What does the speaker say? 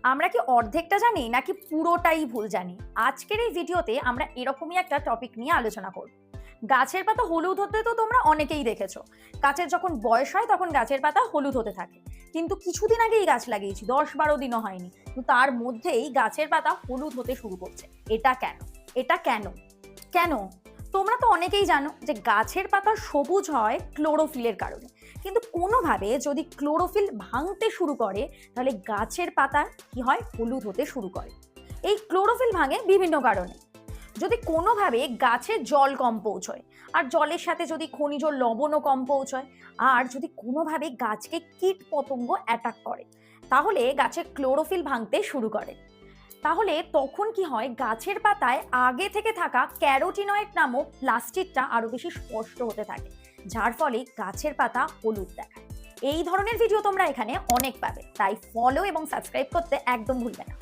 আমরা কি অর্ধেকটা জানি নাকি পুরোটাই ভুল জানি? আজকের এই ভিডিওতে আমরা এরকমই একটা টপিক নিয়ে আলোচনা করব। গাছের পাতা হলুদ হতে তো তোমরা অনেকেই দেখেছো। গাছের যখন বয়স হয় তখন গাছের পাতা হলুদ হতে থাকে। কিন্তু কিছুদিন আগেই গাছ লাগিয়েছি, 10-12 দিনও হয়নি, কিন্তু তার মধ্যেই গাছের পাতা হলুদ হতে শুরু করছে। এটা কেন? এটা কেন? কেন? তোমরা তো অনেকেই জানো যে গাছের পাতা সবুজ হয় ক্লোরোফিলের কারণে। কিন্তু কোনোভাবে যদি ক্লোরোফিল ভাঙতে শুরু করে তাহলে গাছের পাতা কি হয়? হলুদ হতে শুরু করে। এই ক্লোরোফিল ভাঙে বিভিন্ন কারণে। যদি কোনোভাবে গাছে জল কম পৌঁছয়, আর জলের সাথে যদি খনিজ লবণও কম পৌঁছয়, আর যদি কোনোভাবে গাছকে কীট পতঙ্গ অ্যাটাক করে, তাহলে গাছে ক্লোরোফিল ভাঙতে শুরু করে। তাহলে তখন কি হয়? গাছের পাতায় আগে থেকে থাকা ক্যারোটিনয়েড নামক প্লাস্টিকটা আরো বেশি স্পষ্ট হতে থাকে, যার ফলে গাছের পাতা হলুদ দেখায়। এই ধরনের ভিডিও তোমরা এখানে অনেক পাবে, তাই ফলো এবং সাবস্ক্রাইব করতে একদম ভুলবে না।